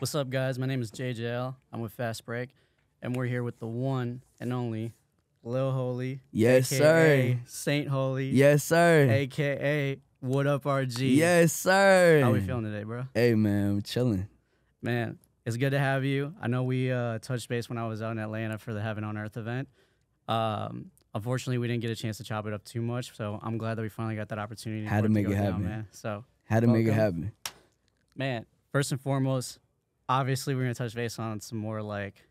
What's up, guys? My name is JJL. I'm with Fazbreak, and we're here with the one and only Lil Holy, Yes, aka sir. Saint Holy, Yes, sir. aka Whatuprg. Yes, sir. How we feeling today, bro? Hey, man, I'm chilling. Man, it's good to have you. I know we touched base when I was out in Atlanta for the Heavenonearth event. Unfortunately, we didn't get a chance to chop it up too much, so I'm glad that we finally got that opportunity. Had to make go it down, happen. man. So Had to make it welcome. happen. Man, first and foremost, obviously we're gonna touch base on some more like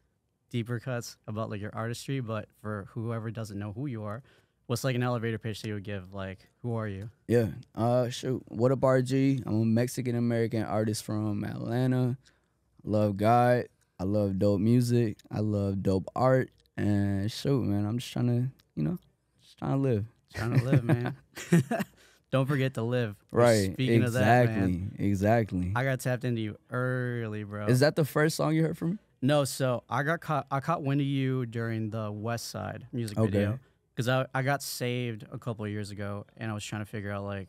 deeper cuts about like your artistry, but for whoever doesn't know who you are, what's like an elevator pitch that you would give? Like, who are you? Yeah. Shoot. What up, RG? I'm a Mexican American artist from Atlanta. Love God. I love dope music. I love dope art. And shoot, man, I'm just trying to, just trying to live. Trying to live, man. Don't forget to live. Right. Speaking of that, man, Exactly. I got tapped into you early, bro. Is that the first song you heard from me? No, so I caught wind of you during the West Side music video because I got saved a couple of years ago, and I was trying to figure out like,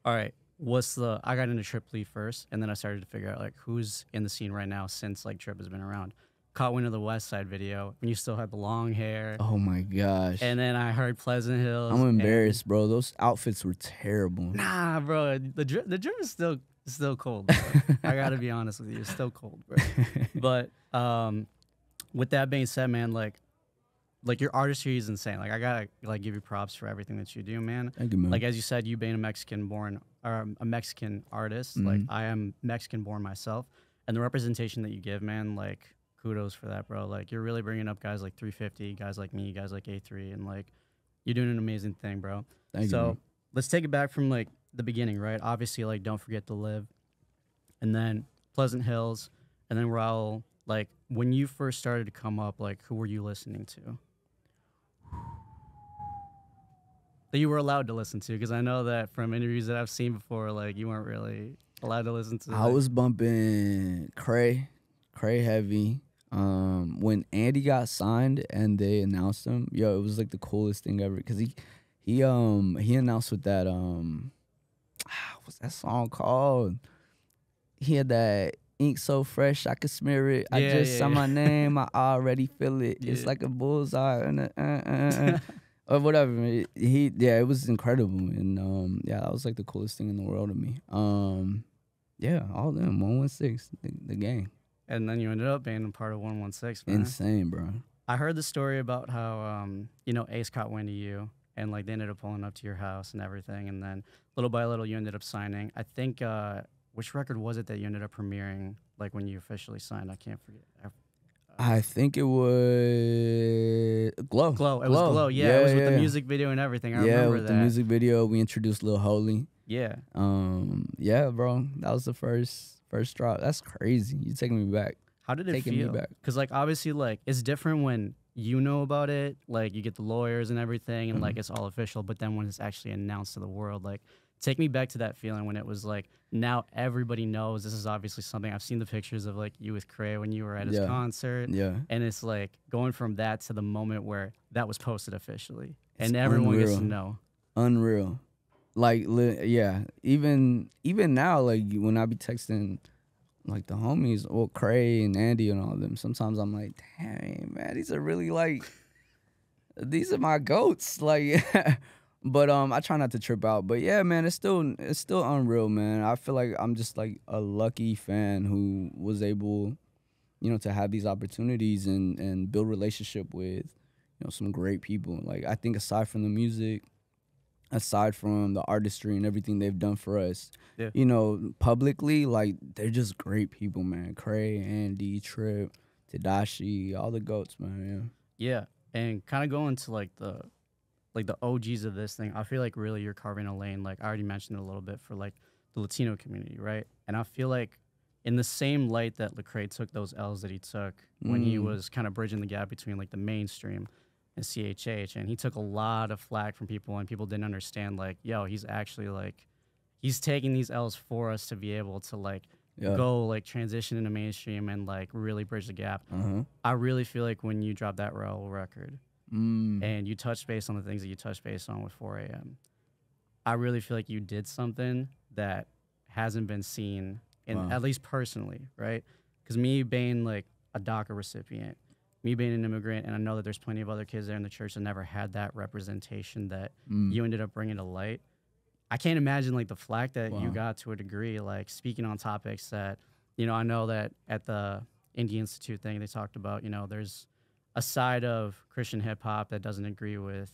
all right, I got into Trip Lee first, and then I started to figure out like who's in the scene right now since like Trip has been around. Caught wind of the West Side video when you still had the long hair. Oh my gosh. And then I heard Pleasant Hills. I'm embarrassed, bro. Those outfits were terrible. Nah, bro, the drip is still cold, bro. I gotta be honest with you, it's still cold, bro. But with that being said, man, like your artistry is insane. Like I gotta like give you props for everything that you do, man. Thank you, man. Like as you said, you being a Mexican artist. Like I am Mexican born myself, and the representation that you give, man, like kudos for that, bro. Like you're really bringing up guys like 350, guys like me, guys like A3, and like you're doing an amazing thing, bro. Thank you. So let's take it back from like the beginning, right? Obviously, like Don't Forget to Live, and then Pleasant Hills, and then RAUL. Like when you first started to come up, like who were you listening to? That you were allowed to listen to, because I know that from interviews that I've seen before, like you weren't really allowed to listen to. I was bumping Lecrae heavy. When Andy got signed and they announced him, yo, it was like the coolest thing ever. Cause he announced with that what's that song called? He had that ink so fresh I could smear it. I just saw my name, I already feel it. It's like a bullseye and or whatever. It was incredible, and that was like the coolest thing in the world to me. All of them 116, the gang. And then you ended up being a part of 116, man. Insane, bro. I heard the story about how, Ace caught wind of you, and, like, they ended up pulling up to your house and everything, and then little by little you ended up signing. I think, which record was it that you ended up premiering, like, when you officially signed? I can't forget. I think it was Glow. Glow. It was Glow. Yeah, it was with the music video and everything. I remember with the music video, we introduced Lil Holy. Yeah. Bro, that was the first drop. That's crazy. You taking me back. How did it feel? Because like obviously like it's different when you know about it, like you get the lawyers and everything, and like it's all official. But then when it's actually announced to the world, like take me back to that feeling when it was like now everybody knows this is obviously something. I've seen the pictures of like you with Lecrae when you were at his concert. Yeah. And it's like going from that to the moment where that was posted officially, and everyone gets to know. Unreal. Like, even now, like, when I be texting, like, the homies, or Lecrae and Andy and all of them, sometimes I'm like, dang, man, these are really, like, these are my goats, like, but I try not to trip out, but yeah, man, it's still unreal, man. I feel like I'm just, like, a lucky fan who was able, to have these opportunities and build relationship with, some great people. Like, I think aside from the music, aside from the artistry and everything they've done for us, publicly, like, they're just great people, man. Lecrae, Andy, Trip, Tadashi, all the goats, man. Yeah, and kind of going to like the OGs of this thing, I feel like really you're carving a lane. Like I already mentioned it a little bit for like the Latino community, right? And I feel like in the same light that Lecrae took those L's that he took when he was kind of bridging the gap between like the mainstream and CHH, and he took a lot of flack from people, and people didn't understand, like, yo, he's actually, like, he's taking these L's for us to be able to, like, go, like, transition into mainstream and, like, really bridge the gap. I really feel like when you dropped that RAUL record and you touched base on the things that you touched base on with 4 a.m., I really feel like you did something that hasn't been seen, in, at least personally, right? Because me being like a DACA recipient, me being an immigrant, and I know that there's plenty of other kids there in the church that never had that representation that Mm. you ended up bringing to light. I can't imagine like the flack that you Wow. got to a degree, like speaking on topics that, you know, I know that at the Indie Institute thing, they talked about, you know, there's a side of Christian hip hop that doesn't agree with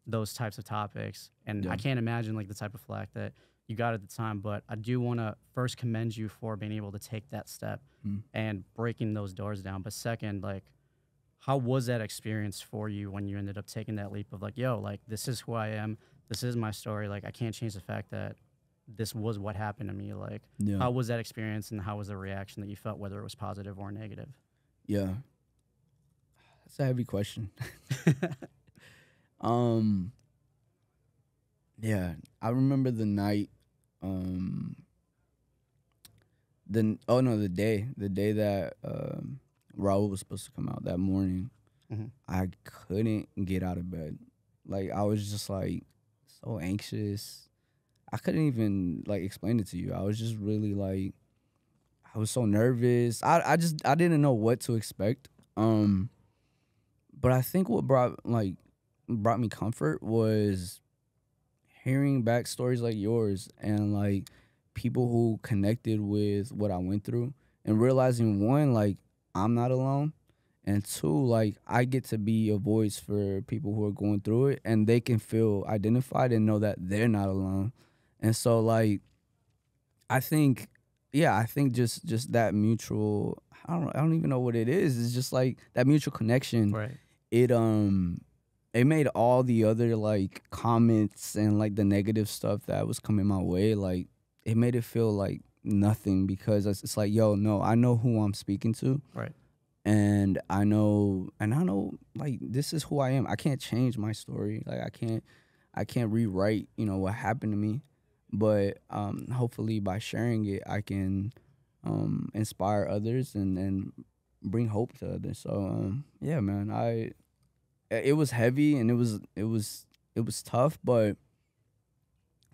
those types of topics. And Yeah. I can't imagine like the type of flack that you got at the time, but I do want to first commend you for being able to take that step Mm. and breaking those doors down. But second, like, how was that experience for you when you ended up taking that leap of like, yo, like, this is who I am. This is my story. Like, I can't change the fact that this was what happened to me. Like, Yeah. how was that experience and how was the reaction that you felt, whether it was positive or negative? Yeah. That's a heavy question. Yeah, I remember the night, the day that Raul was supposed to come out that morning. Mhm. I couldn't get out of bed. Like I was just like so anxious. I couldn't even like explain it to you. I was just really like I was so nervous. I didn't know what to expect. But I think what brought me comfort was hearing back stories like yours and like people who connected with what I went through and realizing one, like I'm not alone, and two, like I get to be a voice for people who are going through it and they can feel identified and know that they're not alone. And so like I think I think just that mutual I don't even know what it is. It's just like that mutual connection. Right. It made all the other like comments and like the negative stuff that was coming my way, like it made it feel like nothing because it's like, yo, no, I know who I'm speaking to. Right. And I know like this is who I am. I can't change my story. Like I can't rewrite, you know, what happened to me. But hopefully by sharing it I can inspire others and bring hope to others. So yeah, man, it was heavy and it was tough, but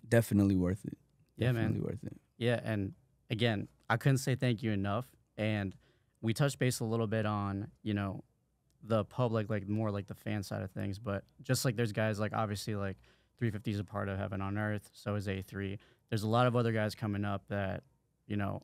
definitely worth it. Yeah, Definitely man. worth it. Yeah, and again, I couldn't say thank you enough. And we touched base a little bit on, you know, the public, like more like the fan side of things. But just like there's guys like obviously like 350 is a part of Heaven on Earth, so is A3. There's a lot of other guys coming up that, you know,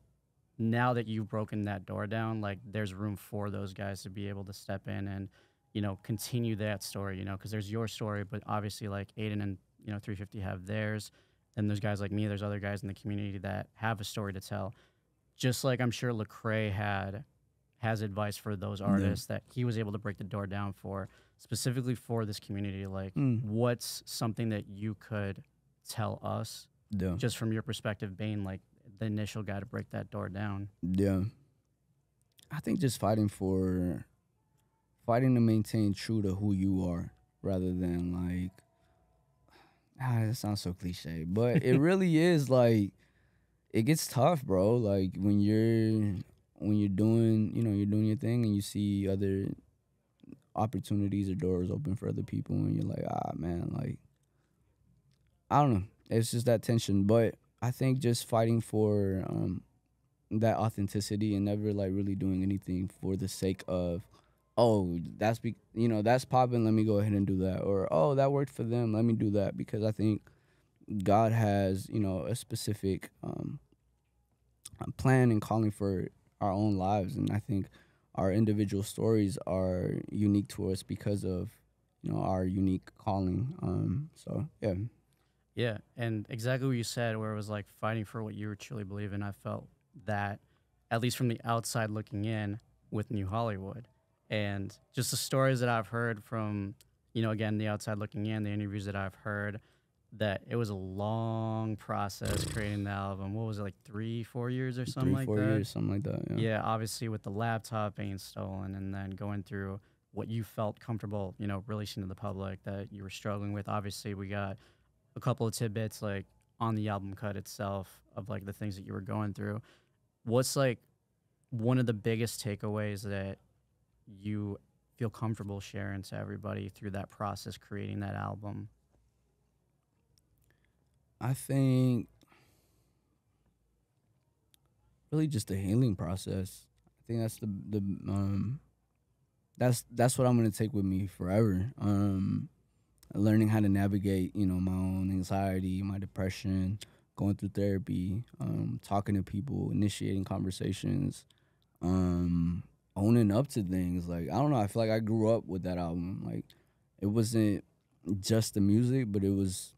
now that you've broken that door down, like there's room for those guys to be able to step in and, you know, continue that story, you know, because there's your story, but obviously like Aiden and, you know, 350 have theirs. Then there's guys like me, there's other guys in the community that have a story to tell. Just like I'm sure Lecrae has advice for those artists that he was able to break the door down for, specifically for this community. Like, what's something that you could tell us, Yeah. just from your perspective, being like the initial guy to break that door down? Yeah. I think just fighting to maintain true to who you are rather than like that sounds so cliche, but it really is like it gets tough, bro. Like when you're doing, you know, you're doing your thing and you see other opportunities or doors open for other people and you're like, ah man, like I don't know. It's just that tension. But I think just fighting for that authenticity and never like really doing anything for the sake of, oh, you know, that's popping, let me go ahead and do that. Or, oh, that worked for them, let me do that. Because I think God has, you know, a specific plan and calling for our own lives. And I think our individual stories are unique to us because of, you know, our unique calling. So, yeah. Yeah, and exactly what you said, where it was like fighting for what you truly believe in. I felt that, at least from the outside looking in, with New Hollywood, and just the stories that I've heard from, you know, again the outside looking in, the interviews that I've heard, that it was a long process creating the album. What was it, like 3-4 years or something like 3-4 that? years, something like that. Yeah. Yeah, obviously with the laptop being stolen, and then going through what you felt comfortable, you know, releasing to the public that you were struggling with. Obviously, we got a couple of tidbits like on the album cut itself of like the things that you were going through. What's like one of the biggest takeaways that you feel comfortable sharing to everybody through that process creating that album? I think really just the healing process. I think that's what I'm gonna take with me forever. Learning how to navigate, my own anxiety, my depression, going through therapy, talking to people, initiating conversations, owning up to things. Like, I don't know, I feel like I grew up with that album. Like, it wasn't just the music, but it was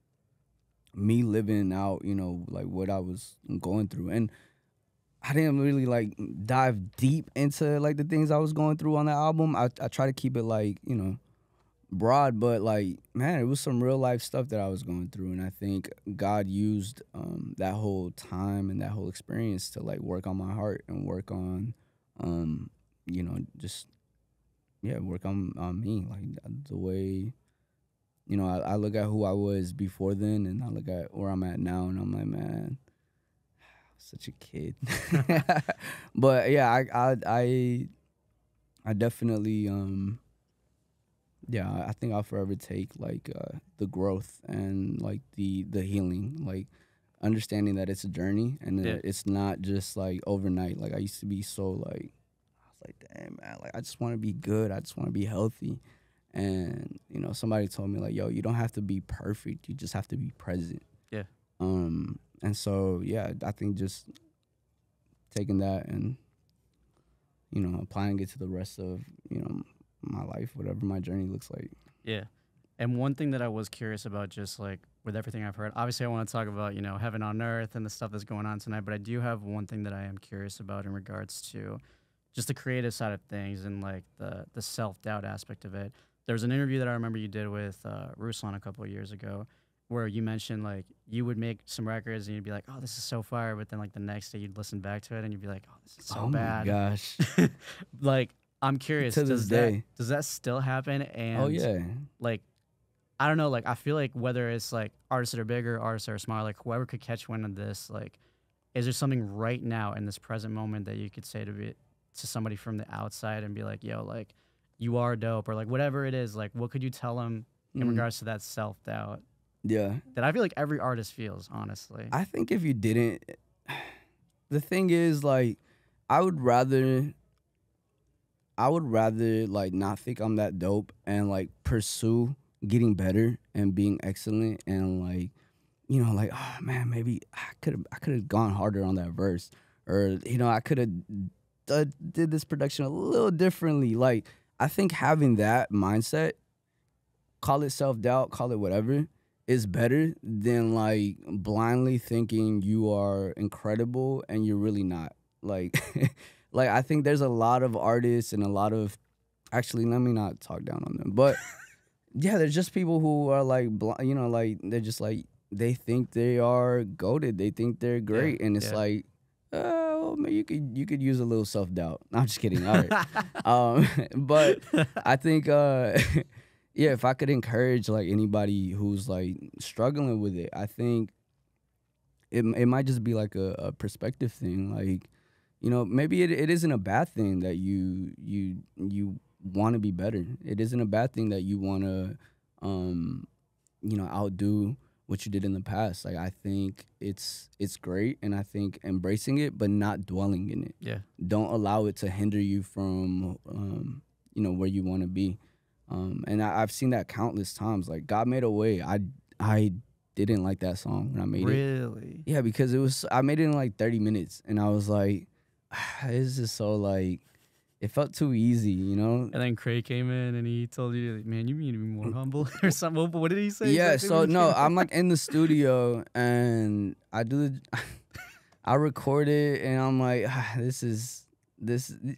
me living out, like what I was going through. And I didn't really like dive deep into like the things I was going through on that album. I try to keep it like, broad, but like, man, it was some real life stuff that I was going through. And I think God used that whole time and that whole experience to like work on my heart and work on, just, work on me. Like the way, I look at who I was before then and I look at where I'm at now and I'm like, man, such a kid. But yeah, I definitely, I think I'll forever take like the growth and like the healing, like understanding that it's a journey and that it's not just like overnight. Like I used to be so like, I was like, damn man, like I just want to be good. I just want to be healthy. And somebody told me like, yo, you don't have to be perfect. You just have to be present. Yeah. And so I think just taking that and applying it to the rest of my life, whatever my journey looks like. Yeah. And one thing that I was curious about, just like with everything I've heard, obviously I want to talk about, Heaven on Earth and the stuff that's going on tonight, but I do have one thing that I am curious about in regards to just the creative side of things and like the self-doubt aspect of it. There was an interview that I remember you did with Ruslan a couple of years ago where you mentioned like you would make some records and you'd be like, oh, this is so fire. But then like the next day you'd listen back to it and you'd be like, oh, this is so bad. Oh my gosh. Like, I'm curious, to this day. Does that still happen? And Oh yeah. Like, I don't know, like I feel like whether it's like artists that are bigger, artists that are smaller, like whoever could catch wind of this, like, is there something right now in this present moment that you could say to somebody from the outside and be like, yo, like, you are dope, or like whatever it is, like what could you tell them in regards to that self-doubt? Yeah. That I feel like every artist feels, honestly. I think if you didn't, the thing is like, I would rather like not think I'm that dope and like pursue getting better and being excellent and like, like, oh man, maybe I could have gone harder on that verse, or I could have did this production a little differently. Like, I think having that mindset, call it self-doubt, call it whatever, is better than like blindly thinking you are incredible and you're really not. Like like I think there's a lot of artists and a lot of, actually, let me not talk down on them, but yeah, there's just people who are like like they're just like, they think they are goated, they think they're great, and it's like, oh man, you could use a little self-doubt. No, I'm just kidding. All right. But I think if I could encourage like anybody who's like struggling with it, I think it might just be like a perspective thing. Like, maybe it isn't a bad thing that you want to be better. It isn't a bad thing that you want to outdo what you did in the past. Like, I think it's great, and I think embracing it but not dwelling in it. Yeah. Don't allow it to hinder you from where you want to be. And I've seen that countless times. Like, God Made a Way, I didn't like that song when I made it. Really? Yeah, because I made it in like 30 minutes, and I was like, it's just so like, it felt too easy, And then Craig came in and he told you, man, you need to be more humble or something. What did he say? Yeah, exactly so no, I'm like in the studio and I record it and I'm like, this,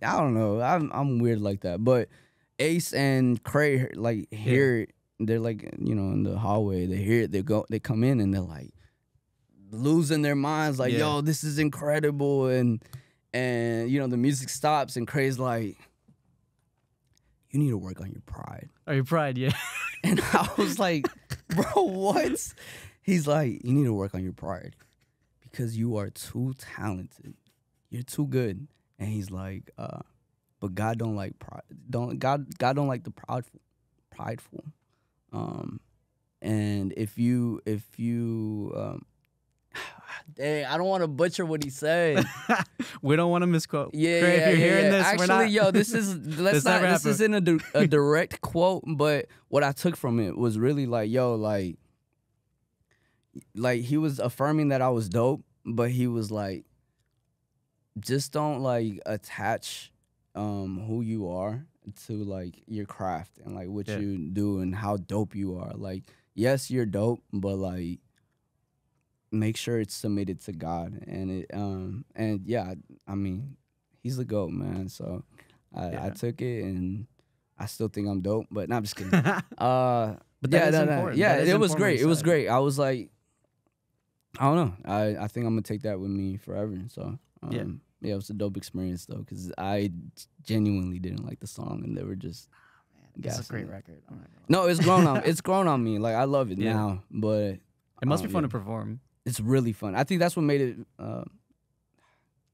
I don't know. I'm weird like that. But Ace and Cray like hear it. They're like, in the hallway, they hear it, they come in and they're like losing their minds, like, yo, this is incredible. And the music stops and Cray's like, you need to work on your pride. Oh, your pride, yeah. And I was like, bro, what? He's like, you need to work on your pride because you are too talented. You're too good. And he's like, but God don't like pride. God don't like the prideful. And if you dang, I don't want to butcher what he said. We don't want to misquote. Yeah, Craig, if you're hearing this, Actually, we're not, yo, this is this isn't a direct quote, but what I took from it was really like, yo, like he was affirming that I was dope, but he was like, just don't like attach who you are to like your craft and like what you do and how dope you are. Like, yes, you're dope, but like make sure it's submitted to God. And it and yeah, I mean, he's the GOAT, man. So I took it, and I still think I'm dope, but no, I'm just kidding. but that is important. Yeah, that it was great. It was great. I was like, I don't know. I think I'm gonna take that with me forever. So yeah, it was a dope experience though, because I genuinely didn't like the song, and they were just. It's a great record. No, it's grown on. It's grown on me. Like I love it now, but it must be fun to perform. It's really fun. I think that's what made it.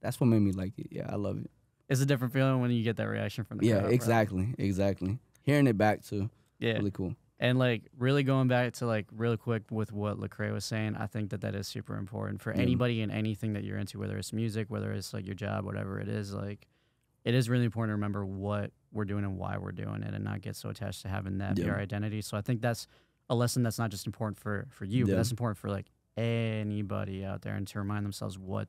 That's what made me like it. Yeah, I love it. It's a different feeling when you get that reaction from the crowd. Yeah, exactly, exactly. Hearing it back too. Yeah, really cool. And like really going back to like really quick with what Lecrae was saying, I think that is super important for anybody and anything that you're into, whether it's music, whether it's like your job, whatever it is. Like, it is really important to remember what we're doing and why we're doing it, and not get so attached to having that be our identity. So I think that's a lesson that's not just important for you, but that's important for like anybody out there, and to remind themselves what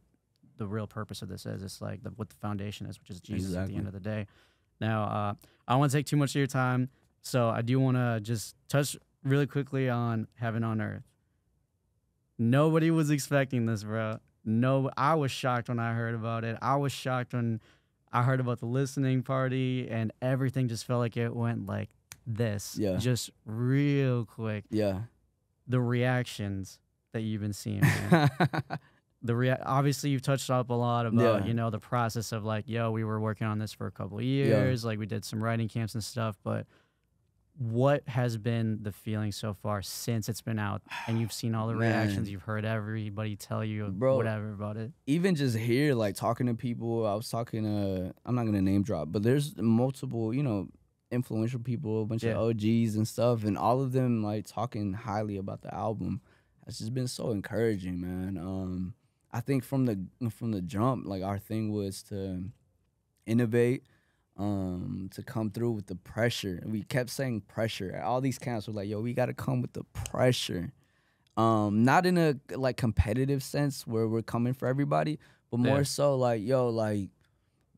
the real purpose of this is. It's like what the foundation is, which is Jesus at the end of the day. Now, I don't want to take too much of your time, so I do want to just touch really quickly on Heavenonearth. Nobody was expecting this, bro. No, I was shocked when I heard about it. I was shocked when I heard about the listening party, and everything just felt like it went like this. Yeah. Just real quick. Yeah. The reactions that you've been seeing, man. Obviously you've touched up a lot about, you know, the process of like, yo, we were working on this for a couple of years. Like we did some writing camps and stuff, but what has been the feeling so far since it's been out and you've seen all the reactions, you've heard everybody tell you whatever about it? Even just here, like talking to people, I was talking to, I'm not going to name drop, but there's multiple, you know, influential people, a bunch of OGs and stuff, and all of them like talking highly about the album. It's just been so encouraging, man. I think from the jump, like our thing was to innovate, to come through with the pressure. We kept saying pressure. All these camps were like, yo, we got to come with the pressure. Not in a like competitive sense where we're coming for everybody, but more so like, yo, like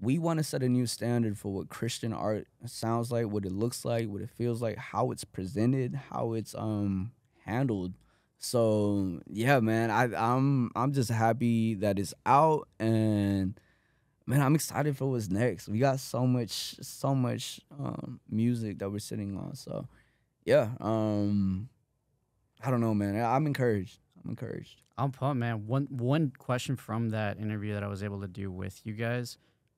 we want to set a new standard for what Christian art sounds like, what it looks like, what it feels like, how it's presented, how it's handled. So yeah, man, I'm just happy that it's out, and man, I'm excited for what's next. We got so much music that we're sitting on. So yeah, I don't know, man. I'm encouraged. I'm pumped, man. One question from that interview that I was able to do with you guys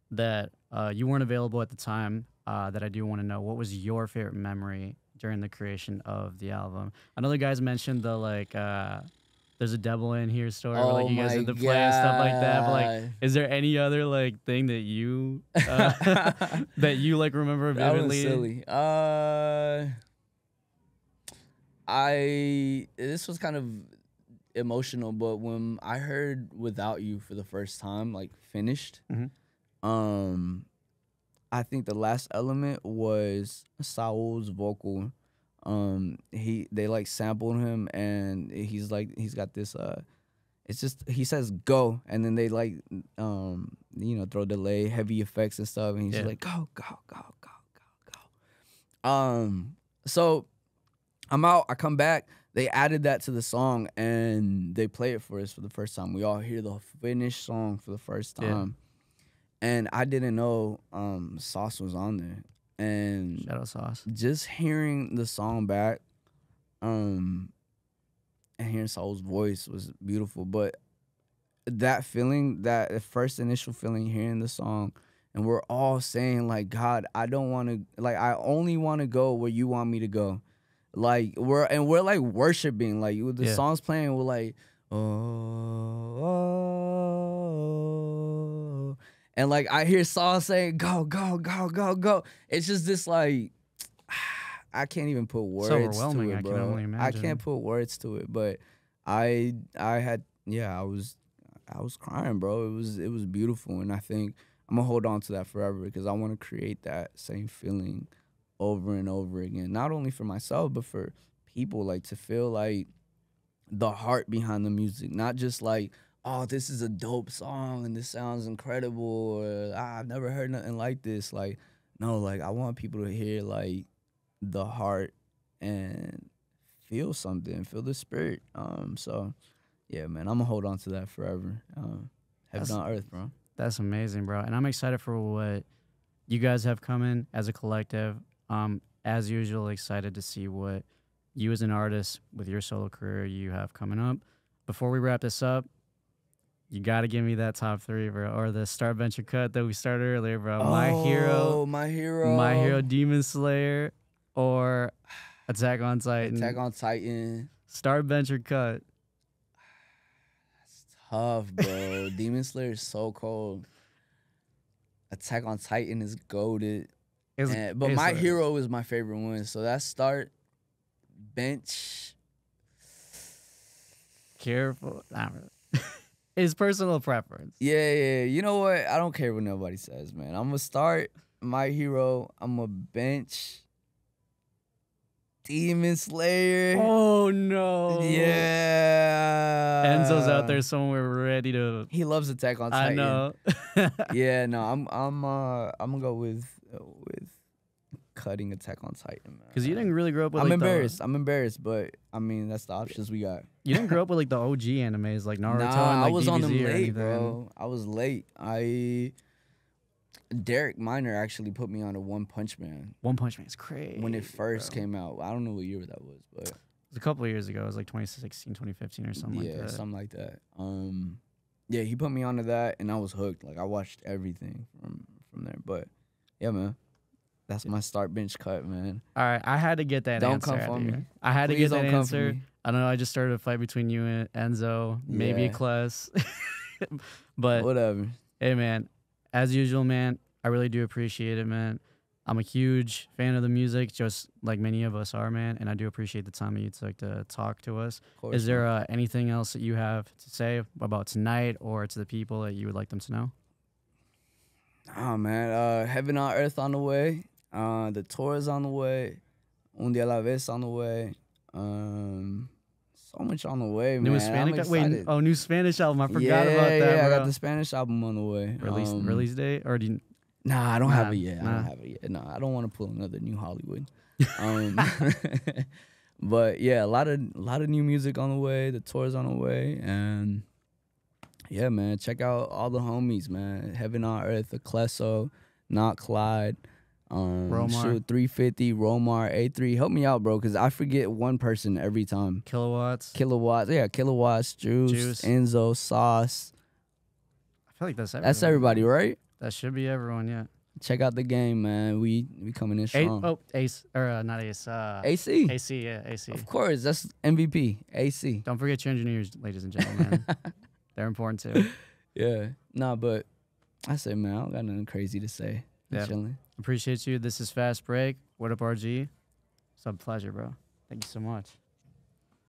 that you weren't available at the time, that I do want to know. What was your favorite memory during the creation of the album? I know the guys mentioned the like there's a devil in here story where like you guys did the play and stuff like that, but like is there any other like thing that you that you like remember vividly? That was silly. This was kind of emotional, but when I heard Without You for the first time, like finished, I think the last element was Saul's vocal. They like sampled him, and he's got this it's just he says go, and then they like you know, throw delay, heavy effects and stuff, and he's just like go. So I'm out, I come back, they added that to the song, and they play it for us for the first time. We all hear the finished song for the first time. And I didn't know Sauce was on there. And shout out Sauce. Just hearing the song back, and hearing Saul's voice was beautiful. But that feeling, that first initial feeling hearing the song, and we're all saying like, God, I don't want to, like, I only want to go where you want me to go. Like we're like worshiping, like the song's playing, we're like, oh. And like I hear Saul saying, go, go, go, go, go. It's just this like, I can't even put words to it, bro. I can only imagine. I can't put words to it, but I was I was crying, bro. It was beautiful, and I think I'm gonna hold on to that forever because I want to create that same feeling over and over again. Not only for myself, but for people, like to feel like the heart behind the music, not just like, oh, this is a dope song and this sounds incredible, or I've never heard nothing like this. Like, no, like I want people to hear like the heart and feel something, feel the spirit. So yeah, man, I'm gonna hold on to that forever. Heaven on earth, bro. That's amazing, bro. And I'm excited for what you guys have coming as a collective. As usual, excited to see what you as an artist with your solo career you have coming up. Before we wrap this up, you got to give me that top 3, bro, or the Star Venture cut that we started earlier, bro. My Hero, Demon Slayer, or Attack on Titan. Attack on Titan. Star Venture cut. That's tough, bro. Demon Slayer is so cold. Attack on Titan is goated. But My Hero is my favorite one. So that's start, bench. Careful. It's personal preference. Yeah. You know what? I don't care what nobody says, man. I'm going to start My Hero. I'm going to bench Demon Slayer. Oh, no. Yeah. Enzo's out there somewhere ready to... He loves Attack on Titan. I know. Yeah, no, I'm gonna go with cutting Attack on Titan, man. Because you didn't really grow up with. I'm embarrassed, but I mean that's the options we got. You didn't grow up with like the OG animes like Naruto and like I was DBZ on them or late, anything. bro. I was late. Derek Miner actually put me on a One Punch Man. One Punch Man is crazy. When it first came out, I don't know what year that was, but it was a couple of years ago. It was like 2016, 2015 or something like that. Yeah, something like that. Yeah, he put me onto that, and I was hooked. Like I watched everything from there. But yeah, man, that's my start bench cut, man. All right, I had to get that don't answer. Don't come for me. I had Please to get that don't come for answer. me. I don't know. I just started a fight between you and Enzo, maybe a class. But whatever. Hey, man, as usual, man, I really do appreciate it, man. I'm a huge fan of the music, just like many of us are, man. And I do appreciate the time that you took to talk to us. Course, is there anything else that you have to say about tonight or to the people that you would like them to know? Oh, man. Heaven on Earth on the way. The tour is on the way. Un Dia a la Vez on the way. So much on the way, man. New Spanish? Wait, new Spanish album. I forgot about that, Yeah, bro. I got the Spanish album on the way. Release date? Or do you... Nah, I don't have it yet. I don't have it yet. No, I don't want to pull another New Hollywood. But yeah, a lot of new music on the way. The tour's on the way, and yeah, man, check out all the homies, man. Heaven on Earth, Ecleso, Not Clyde, Romar. 350, Romar, A3. Help me out, bro, because I forget one person every time. Kilowatts, yeah, Kilowatts, Juice, Enzo, Sauce. I feel like that's everybody. That's everybody, right? That should be everyone, yeah. Check out the game, man. We coming in strong. Ace, or not Ace. AC. AC, yeah, AC. Of course, that's MVP. AC. Don't forget your engineers, ladies and gentlemen. They're important too. Yeah. Nah, but I say, man, I don't got nothing crazy to say. Yeah. Chilling. Appreciate you. This is Fazbreak. Whatuprg. It's a pleasure, bro. Thank you so much.